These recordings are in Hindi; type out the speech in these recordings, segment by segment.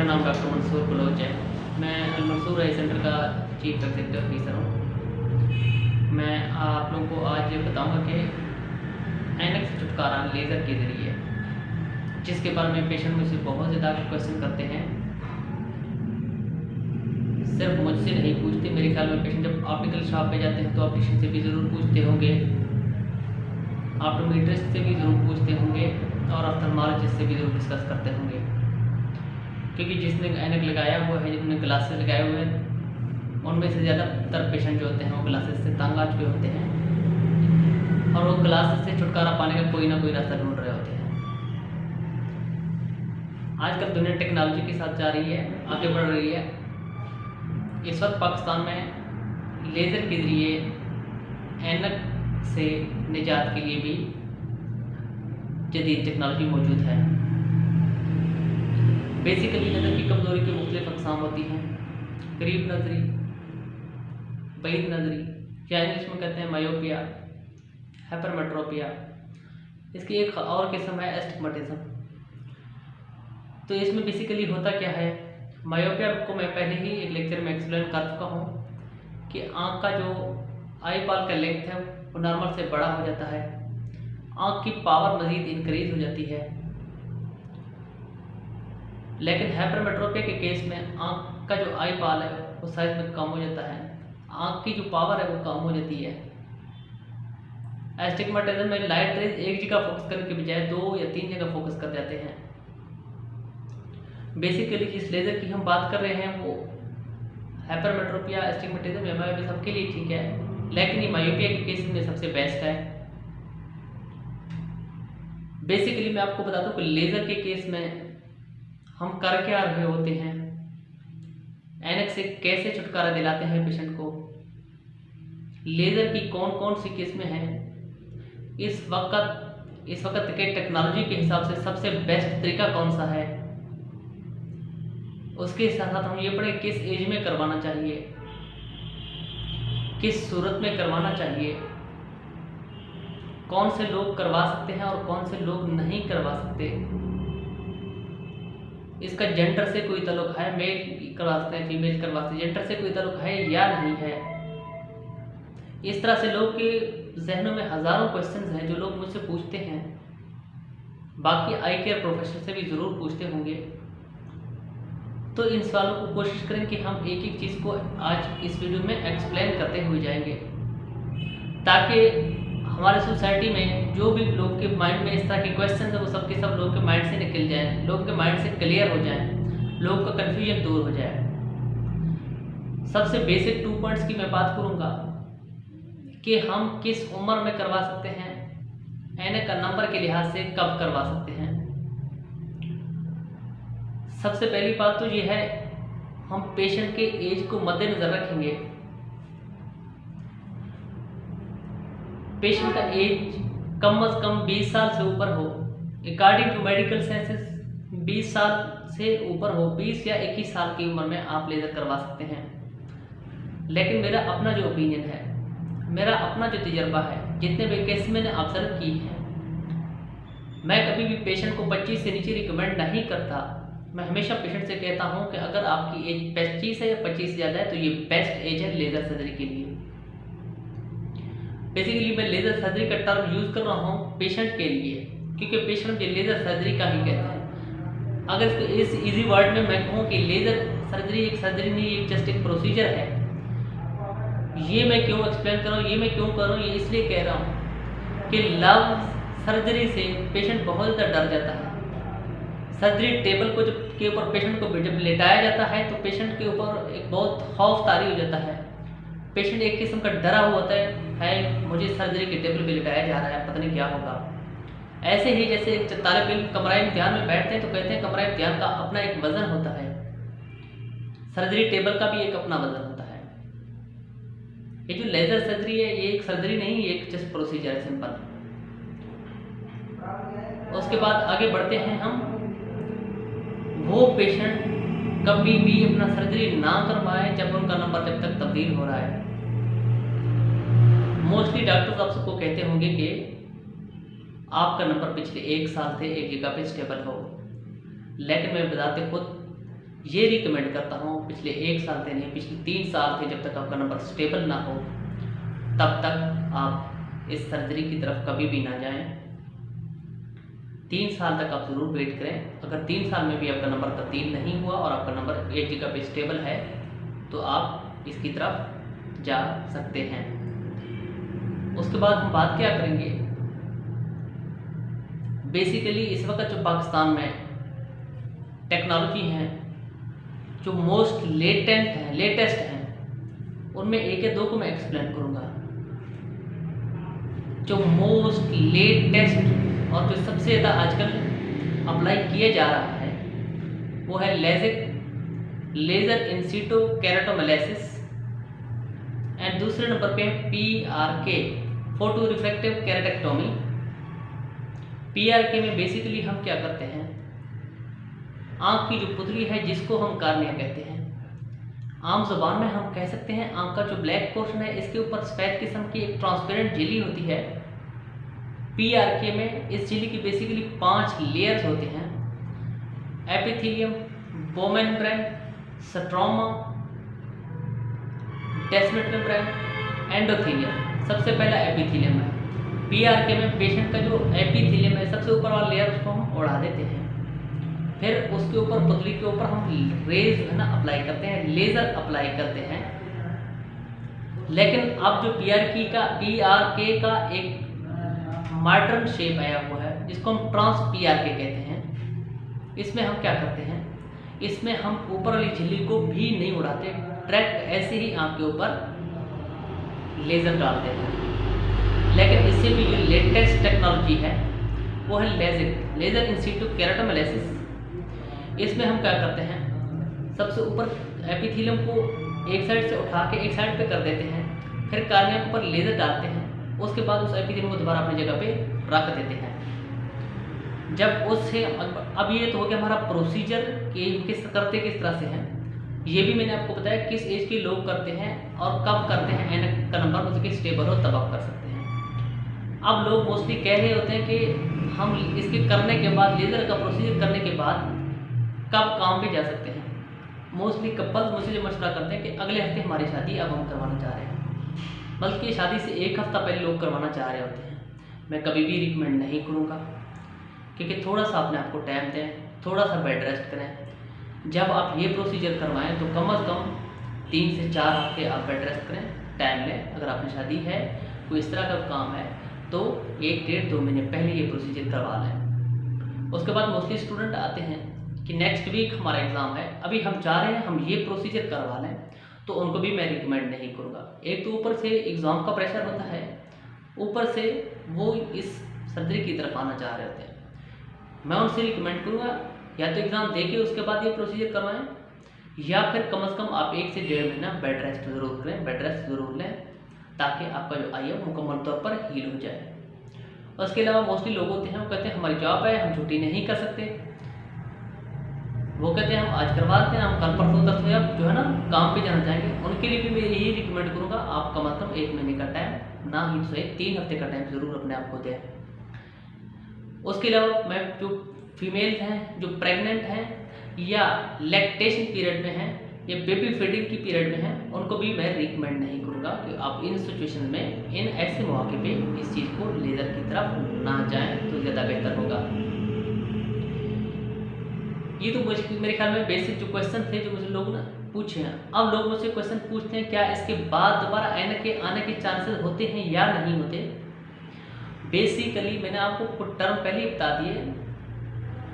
मेरा नाम डॉक्टर मंसूर बलोच है। मैं मंसूर आई सेंटर का चीफ एग्जीक्यूटिव ऑफिसर हूँ। मैं आप लोगों को आज बताऊंगा कि ऐनक से छुटकारा लेज़र के ज़रिए, जिसके बारे में पेशेंट मुझसे बहुत ज़्यादा क्वेश्चन करते हैं। सिर्फ मुझसे नहीं पूछते, मेरे ख्याल में पेशेंट जब ऑप्टिकल शॉप पे जाते हैं तो ऑप्टिशियन से भी ज़रूर पूछते होंगे, ऑप्टोमेट्रिस्ट से भी ज़रूर पूछते होंगे और ऑफ्थल्मोलॉजिस्ट से भी ज़रूर डिस्कस करते होंगे। क्योंकि जिसने ऐनक लगाया हुआ है, जिसने ग्लासेस लगाए हुए हैं, उनमें से ज़्यादातर पेशेंट जो होते हैं वो ग्लासेस से तंग आ चुके होते हैं और वो ग्लासेस से छुटकारा पाने का कोई ना कोई रास्ता ढूंढ रहे होते हैं। आजकल दुनिया टेक्नोलॉजी के साथ जा रही है, आगे बढ़ रही है। इस वक्त पाकिस्तान में लेज़र के ज़रिए ऐनक से निजात के लिए भी जदीद टेक्नोलॉजी मौजूद है। बेसिकली नज़र की कमज़ोरी की मुख्तलिफ अक़साम होती हैं। करीब नज़री, बईद नज़री, या इंग्लिश में कहते हैं मायोपिया, हाइपरमेट्रोपिया। इसकी एक और किस्म है एस्टिग्मेटिज्म। तो इसमें बेसिकली होता क्या है, मायोपिया को मैं पहले ही एक लेक्चर में एक्सप्लेन कर चुका हूँ कि आँख का जो आई बॉल का लेंथ है वो नॉर्मल से बड़ा हो जाता है, आँख की पावर मज़ीद इंक्रीज हो जाती है। लेकिन हाइपरमेट्रोपिया के केस में आँख का जो आई बॉल है वो साइज में कम हो जाता है, आँख की जो पावर है वो कम हो जाती है। एस्टिग्मेटिज्म में लाइट रेज एक जगह फोकस करने के बजाय 2 या 3 जगह फोकस कर जाते हैं। बेसिकली जिस लेज़र की हम बात कर रहे हैं वो हाइपरमेट्रोपिया, एस्टिग्मेटिज्म या मायोपिया सबके लिए ठीक है, लेकिन ये मायोपिया के केस में सबसे बेस्ट है। बेसिकली मैं आपको बता दूं कि लेज़र के केस में हम कर क्या रहे होते हैं, ऐनक से कैसे छुटकारा दिलाते हैं पेशेंट को, लेज़र की कौन कौन सी किस्में हैं, इस वक्त के टेक्नोलॉजी के हिसाब से सबसे बेस्ट तरीका कौन सा है, उसके साथ साथ हम ये पढ़ें किस एज में करवाना चाहिए, किस सूरत में करवाना चाहिए, कौन से लोग करवा सकते हैं और कौन से लोग नहीं करवा सकते, इसका जेंडर से कोई ताल्लुक है, मेल करवा सकते हैं, फीमेल करवा सकते हैं, जेंडर से कोई ताल्लुक है या नहीं है। इस तरह से लोग के जहनों में हज़ारों क्वेश्चंस हैं जो लोग मुझसे पूछते हैं। बाकी आई केयर प्रोफेशनल से भी ज़रूर पूछते होंगे। तो इन सवालों को कोशिश करें कि हम एक एक चीज़ को आज इस वीडियो में एक्सप्लेन करते हुए जाएंगे, ताकि हमारे सोसाइटी में जो भी लोग के माइंड में इस तरह के क्वेश्चन है वो सब के सब लोग के माइंड से निकल जाएं, लोग के माइंड से क्लियर हो जाएं, लोग का कन्फ्यूजन दूर हो जाए। सबसे बेसिक 2 पॉइंट्स की मैं बात करूंगा कि हम किस उम्र में करवा सकते हैं, ऐनक का नंबर के लिहाज से कब करवा सकते हैं। सबसे पहली बात तो ये है, हम पेशेंट के एज को मद्देनजर रखेंगे। पेशेंट का एज कम अज़ कम 20 साल से ऊपर हो, अकॉर्डिंग टू मेडिकल साइंसेस 20 साल से ऊपर हो, 20 या 21 साल की उम्र में आप लेज़र करवा सकते हैं। लेकिन मेरा अपना जो ओपिनियन है, मेरा अपना जो तजर्बा है, जितने भी केस मैंने ऑब्जर्व की है, मैं कभी भी पेशेंट को 25 से नीचे रिकमेंड नहीं करता। मैं हमेशा पेशेंट से कहता हूं कि अगर आपकी एज 25 है या 25 से ज़्यादा है तो ये बेस्ट एज है लेज़र सर्जरी के लिए। बेसिकली मैं लेज़र सर्जरी का टर्म यूज़ कर रहा हूँ पेशेंट के लिए, क्योंकि पेशेंट मुझे लेज़र सर्जरी का ही कहते हैं। अगर इसको इस इजी वर्ड में मैं कहूँ कि लेज़र सर्जरी एक सर्जरी नहीं, एक जस्ट एक प्रोसीजर है। ये मैं क्यों एक्सप्लेन कर रहा हूँ, ये मैं क्यों कर रहा हूँ, ये इसलिए कह रहा हूँ कि लव सर्जरी से पेशेंट बहुत ज़्यादा डर जाता है। सर्जरी टेबल को के ऊपर पेशेंट को जब लेटाया जाता है तो पेशेंट के ऊपर एक बहुत खौफ तारी हो जाता है। पेशेंट एक किस्म का डरा हुआ होता है मुझे सर्जरी के टेबल पे लिटाया जा रहा है, पता नहीं क्या होगा। ऐसे ही जैसे तालिब इल्म कमरा इम्तिहान में बैठते हैं तो कहते हैं कमरा इम्तिहान का अपना एक वज़न होता है, सर्जरी टेबल का भी एक अपना वज़न होता है। ये जो लेज़र सर्जरी है ये एक सर्जरी नहीं, ये एक जस्ट प्रोसीजर है, सिंपल। उसके बाद आगे बढ़ते हैं हम। वो पेशेंट कभी भी अपना सर्जरी ना करवाए जब उनका नंबर जब तक तब्दील हो रहा है। मोस्टली डॉक्टर्स आप सबको कहते होंगे कि आपका नंबर पिछले 1 साल से एक जगह पे स्टेबल हो, लेकिन मैं बताते खुद ये रिकमेंड करता हूँ पिछले 1 साल से नहीं, पिछले 3 साल थे, जब तक आपका नंबर स्टेबल ना हो तब तक आप इस सर्जरी की तरफ कभी भी ना जाएं। 3 साल तक आप ज़रूर वेट करें। अगर 3 साल में भी आपका नंबर तब्दील नहीं हुआ और आपका नंबर एक जगह पे स्टेबल है तो आप इसकी तरफ जा सकते हैं। उसके बाद हम बात क्या करेंगे, बेसिकली इस वक्त जो पाकिस्तान में टेक्नोलॉजी है, जो मोस्ट लेटेस्ट हैं, उनमें एक या दो को मैं एक्सप्लेन करूँगा। जो मोस्ट लेटेस्ट और जो सबसे ज़्यादा आजकल अप्लाई किया जा रहा है वो है लेज़र इन सीटू केराटोमेलाइसिस, एंड दूसरे नंबर पे है PRK, फोटो रिफ्रैक्टिव केराटेक्टोमी। PRK में बेसिकली हम क्या करते हैं, आँख की जो पुतली है जिसको हम कार्निया कहते हैं, आम ज़बान में हम कह सकते हैं आँख का जो ब्लैक पोर्शन है इसके ऊपर सफ़ेद किस्म की एक ट्रांसपेरेंट झिल्ली होती है। PRK में इस झिल्ली की बेसिकली 5 लेयर्स होते हैं, epithelium, bone membrane, stroma, Descemet membrane, endothelium. सबसे पहला एपिथेलियम है। PRK में पेशेंट का जो एपिथेलियम है सबसे ऊपर वाला लेयर उसको हम उड़ा देते हैं, फिर उसके ऊपर पुतली के ऊपर हम रेज है ना अप्लाई करते हैं, लेज़र अप्लाई करते हैं। लेकिन अब जो PRK का एक मॉडर्न शेप आया हुआ है जिसको हम ट्रांस PRK कहते हैं, इसमें हम क्या करते हैं, इसमें हम ऊपर वाली झिल्ली को भी नहीं उड़ाते, डायरेक्ट ऐसे ही आँख के ऊपर लेज़र डालते हैं। लेकिन इससे भी जो लेटेस्ट टेक्नोलॉजी है वो है लेज़र इन सीटू केराटोमेलाइसिस। इसमें हम क्या करते हैं, सबसे ऊपर एपिथेलियम को एक साइड से उठा के एक साइड पे कर देते हैं, फिर कार्निया के ऊपर लेज़र डालते हैं, उसके बाद उस एपिथेलियम को दोबारा अपनी जगह पे रख देते हैं। जब उससे अब ये तो हो गया हमारा प्रोसीजर कि किस तरह से हैं। ये भी मैंने आपको बताया किस एज के लोग करते हैं और कब करते हैं, ऐनक का नंबर उसके स्टेबल हो तब आप कर सकते हैं। अब लोग मोस्टली कह रहे होते हैं कि हम इसके करने के बाद, लेज़र का प्रोसीजर करने के बाद कब काम पे जा सकते हैं। मोस्टली कपल्स मुझसे जो मशवरा करते हैं कि अगले हफ्ते हमारी शादी अब हम करवाना चाह रहे हैं, बल्कि शादी से 1 हफ्ता पहले लोग करवाना चाह रहे होते हैं। मैं कभी भी रिकमेंड नहीं करूँगा, क्योंकि थोड़ा सा अपने आप को टाइम दें, थोड़ा सा बेड रेस्ट करें। जब आप ये प्रोसीजर करवाएं तो कम से कम 3 से 4 हफ्ते आप बेड रेस्ट करें, टाइम लें। अगर आपकी शादी है, कोई इस तरह का काम है तो 1 डेढ़ 2 महीने पहले ये प्रोसीजर करवा लें। उसके बाद मोस्टली स्टूडेंट आते हैं कि नेक्स्ट वीक हमारा एग्ज़ाम है, अभी हम चाह रहे हैं हम ये प्रोसीजर करवा लें, तो उनको भी मैं रिकमेंड नहीं करूँगा। एक तो ऊपर से एग्ज़ाम का प्रेशर होता है, ऊपर से वो इस सर्जरी की तरफ आना चाह रहे होते हैं। मैं उनसे रिकमेंड करूँगा या तो एग्ज़ाम दे के उसके बाद ये प्रोसीजर करवाएं, या फिर कम से कम आप 1 से 1.5 महीना बेड रेस्ट ज़रूर करें, बेड रेस्ट ज़रूर लें, ताकि आपका जो आई है मुकम्मल तौर पर हील हो जाए। उसके अलावा मोस्टली लोग होते हैं वो कहते हैं हमारी जॉब है, हम छुट्टी नहीं कर सकते। वो कहते हैं हम आज करवा देते हैं, हम कल परसों तक आप जो है ना काम पे जाना चाहेंगे। उनके लिए भी मैं यही रिकमेंड करूँगा, आप कम से कम 1 महीने का टाइम, ना ही तो 3 हफ्ते का टाइम ज़रूर अपने आप को दें। उसके अलावा मैं जो फीमेल्स हैं जो प्रेग्नेंट हैं या लैक्टेशन पीरियड में हैं या बेबी फीडिंग की पीरियड में हैं, उनको भी मैं रिकमेंड नहीं करूँगा कि आप इन सिचुएशन में, इन ऐसे मौके पे इस चीज़ को लेज़र की तरफ ना जाएं तो ज़्यादा बेहतर होगा। ये तो मेरे ख्याल में बेसिक जो क्वेश्चन थे जो मुझे लोग ना पूछे हैं। अब लोग मुझसे क्वेश्चन पूछते हैं क्या इसके बाद दोबारा ऐनक के आने के चांसेस होते हैं या नहीं होते। बेसिकली मैंने आपको कुछ टर्म पहले ही बता दिए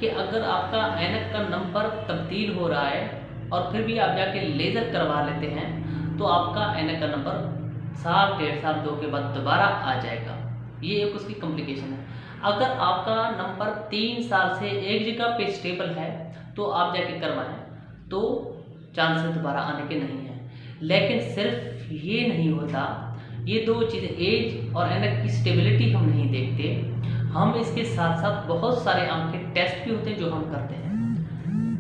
कि अगर आपका ऐनक का नंबर तब्दील हो रहा है और फिर भी आप जाके लेज़र करवा लेते हैं तो आपका ऐनक का नंबर 1 डेढ़ साल 2 के बाद दोबारा आ जाएगा। ये एक उसकी कॉम्प्लिकेशन है। अगर आपका नंबर 3 साल से एक जगह पे स्टेबल है तो आप जाके करवाएं तो चांसेस दोबारा आने के नहीं हैं। लेकिन सिर्फ ये नहीं होता, ये 2 चीज़ें, एज और ऐनक की स्टेबिलिटी हम नहीं देखते, हम इसके साथ साथ बहुत सारे आँख के टेस्ट भी होते हैं जो हम करते हैं।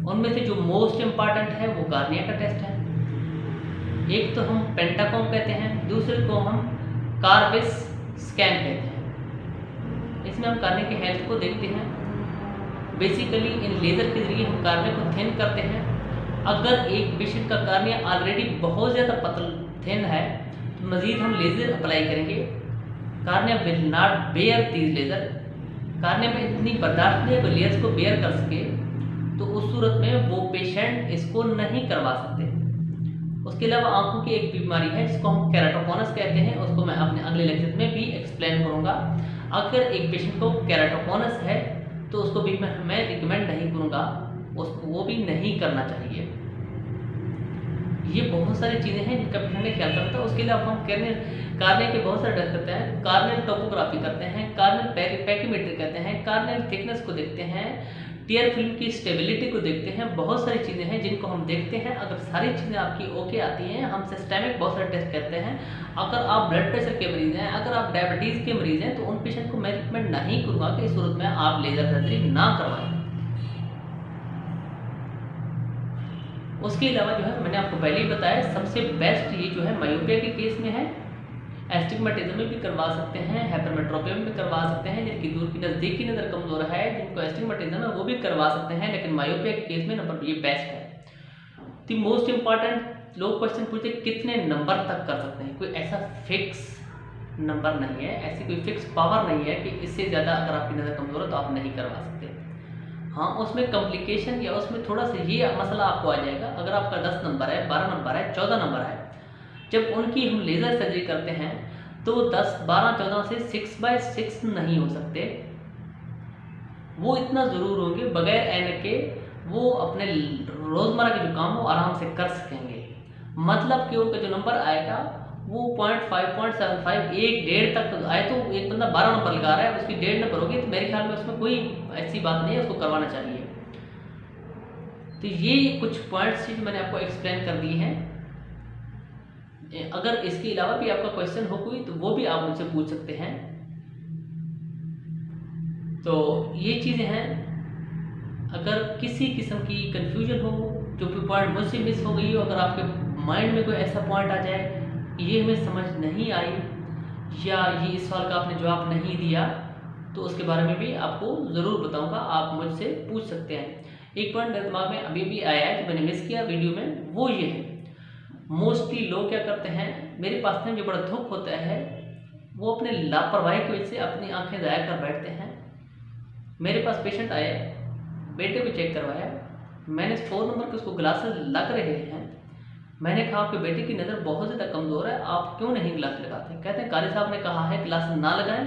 उनमें से जो मोस्ट इम्पॉर्टेंट है वो कार्निया का टेस्ट है। एक तो हम पेंटाकॉम कहते हैं, दूसरे को हम कार्बिस स्कैन कहते हैं। इसमें हम कार्निया के हेल्थ को देखते हैं। बेसिकली इन लेज़र के ज़रिए हम कार्निया को थिन करते हैं अगर एक पेशेंट का कार्निया ऑलरेडी बहुत ज़्यादा थिन है तो मज़ीद हम लेज़र अप्लाई करेंगे। Cornea will not bear these laser, cornea में इतनी बर्दाश्त नहीं है कि लेयर्स को बेयर कर सके, तो उस सूरत में वो पेशेंट इसको नहीं करवा सकते। उसके अलावा आंखों की एक बीमारी है जिसको हम केराटोकॉनस कहते हैं, उसको मैं अपने अगले लेक्चर में भी एक्सप्लेन करूँगा। अगर एक पेशेंट को केराटोकॉनस है तो उसको भी मैं रिकमेंड नहीं करूँगा, उसको वो भी नहीं करना चाहिए। ये बहुत सारी चीज़ें हैं जिनका पेशेंट ने ख्याल रखता है। उसके अलावा हम कार्निया के बहुत सारे टेस्ट करते हैं, कार्नियल टोपोग्राफी करते हैं, कार्नियल पैकीमेट्री करते हैं, कार्नियल थिकनेस को देखते हैं, टीयर फिल्म की स्टेबिलिटी को देखते हैं। बहुत सारी चीज़ें हैं जिनको हम देखते हैं। अगर सारी चीज़ें आपकी ओके आती हैं, हम सिस्टेमिक बहुत सारे टेस्ट करते हैं। अगर आप ब्लड प्रेशर के मरीज़ हैं, अगर आप डायबिटीज़ के मरीज़ हैं, तो उन पेशेंट को मैं रिकमेंड नहीं करूँगा कि इस सूरत में आप लेज़र सर्जरी ना करवाएं। उसके अलावा जो है मैंने आपको पहले ही बताया, सबसे बेस्ट ये जो है मायोपिया के केस में है। एस्टिग्मेटिज्म में भी करवा सकते हैं, हाइपरमेट्रोपिया में भी करवा सकते हैं, जिनकी दूर की नज़दीकी नज़र कमज़ोर है, जिनको एस्टिग्मेटिज्म है वो भी करवा सकते हैं। लेकिन मायोपिया के केस में नंबर ये बेस्ट है। द मोस्ट इंपॉर्टेंट लोग क्वेश्चन पूछते कितने नंबर तक कर सकते हैं। कोई ऐसा फिक्स नंबर नहीं है, ऐसी कोई फिक्स पावर नहीं है कि इससे ज़्यादा अगर आपकी नज़र कमज़ोर है तो आप नहीं करवा सकते। हाँ, उसमें कॉम्प्लिकेशन या उसमें थोड़ा सा ये मसला आपको आ जाएगा। अगर आपका 10 नंबर है, 12 नंबर है, 14 नंबर है, जब उनकी हम लेज़र सर्जरी करते हैं तो 10, 12, 14 से 6/6 नहीं हो सकते। वो इतना ज़रूर होंगे बगैर ऐनक के वो अपने रोज़मर्रा के जो काम हो आराम से कर सकेंगे। मतलब कि उनका जो नंबर आएगा वो 0.5, 0.75, 1.5 तक आए। तो एक बंदा 12 नंबर लगा रहा है, उसकी 1.5 नंबर होगी, तो मेरे ख्याल में उसमें कोई ऐसी बात नहीं है, उसको करवाना चाहिए। तो ये कुछ पॉइंट्स जो मैंने आपको एक्सप्लेन कर दी हैं। अगर इसके अलावा भी आपका क्वेश्चन हो कोई तो वो भी आप मुझसे पूछ सकते हैं। तो ये चीज़ें हैं। अगर किसी किस्म की कंफ्यूजन हो, जो भी पॉइंट मुझसे मिस हो गई हो, अगर आपके माइंड में कोई ऐसा पॉइंट आ जाए ये हमें समझ नहीं आई या ये इस सवाल का आपने जवाब नहीं दिया, तो उसके बारे में भी आपको ज़रूर बताऊंगा, आप मुझसे पूछ सकते हैं। एक पॉइंट मेरे दिमाग में अभी भी आया है जो मैंने मिस किया वीडियो में, वो ये है, मोस्टली लोग क्या करते हैं, मेरे पास में जो बड़ा दुख होता है वो अपने लापरवाही की वजह से अपनी आंखें ज़ाया कर बैठते हैं। मेरे पास पेशेंट आए, बेटे को चेक करवाया, मैंने 4 नंबर के उसको ग्लासेस लग रहे हैं। मैंने कहा आपके बेटे की नज़र बहुत ज़्यादा कमज़ोर है, आप क्यों नहीं ग्लास लगाते? कहते हैं कारी साहब ने कहा है ग्लासेस ना लगाएं,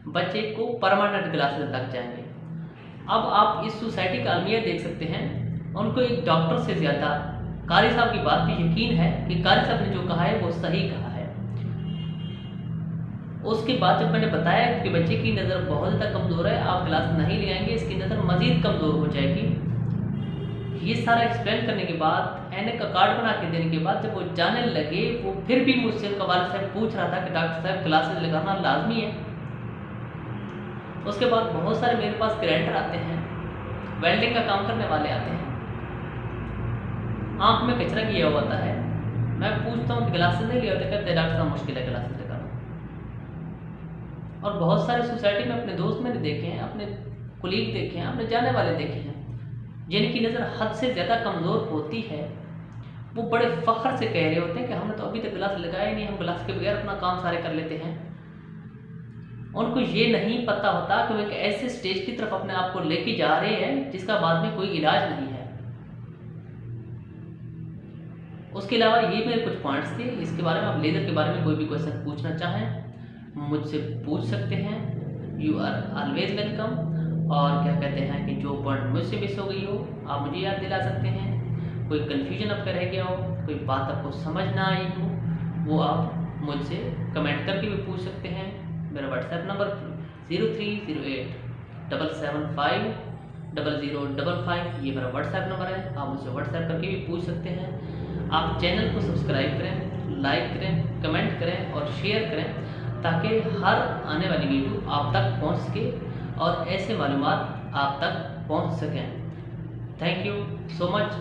बच्चे को परमानेंट ग्लासेस लग जाएंगे। अब आप इस सोसाइटी का अलमिया देख सकते हैं। उनको एक डॉक्टर से ज़्यादा कारी साहब की बात पे यकीन है कि कारी साहब ने जो कहा है वो सही कहा है। उसके बाद जब मैंने बताया कि बच्चे की नज़र बहुत ज़्यादा कमज़ोर है, आप ग्लास नहीं लगाएंगे, इसकी नज़र मज़ीद कमज़ोर हो जाएगी, ये सारा एक्सप्लेन करने के बाद, ऐनक का कार्ड बना के देने के बाद जब वो जाने लगे, वो फिर भी मुझसे उनका वालिद साहब पूछ रहा था कि डॉक्टर साहब ग्लासेस लगाना लाजमी है। उसके बाद बहुत सारे मेरे पास ग्राइंडर आते हैं, वेल्डिंग का काम करने वाले आते हैं, आँख में कचरा किया हुआ होता है। मैं पूछता हूँ कि ग्लासेस नहीं लिया होता, कहते डॉक्टर साहब मुश्किल है ग्लासेस लगाना। और बहुत सारे सोसाइटी में अपने दोस्त मैंने देखे हैं, अपने कुलीग देखे हैं, अपने जाने वाले देखे हैं, जिनकी नज़र हद से ज़्यादा कमज़ोर होती है। वो बड़े फ़ख्र से कह रहे होते हैं कि हमने तो अभी तक ग्लास लगाया नहीं, हम ग्लास के बगैर अपना काम सारे कर लेते हैं। उनको ये नहीं पता होता कि वो एक ऐसे स्टेज की तरफ अपने आप को लेके जा रहे हैं जिसका बाद में कोई इलाज नहीं है। उसके अलावा ये मेरे कुछ पॉइंट्स थे। इसके बारे में आप लेज़र के बारे में कोई भी क्वेश्चन पूछना चाहें मुझसे पूछ सकते हैं, यू आर ऑलवेज वेलकम। और क्या कहते हैं कि जो पॉइंट मुझसे मिस हो गई हो आप मुझे याद दिला सकते हैं। कोई कन्फ्यूजन आपका रह गया हो, कोई बात आपको समझ ना आई हो, वो आप मुझसे कमेंट करके भी पूछ सकते हैं। मेरा व्हाट्सएप नंबर 0308 775 0055, ये मेरा व्हाट्सएप नंबर है, आप मुझसे व्हाट्सएप करके भी पूछ सकते हैं। आप चैनल को सब्सक्राइब करें, लाइक करें, कमेंट करें और शेयर करें ताकि हर आने वाली वीडियो आप तक पहुंच सके और ऐसे मालूमात आप तक पहुंच सकें। Thank you so much.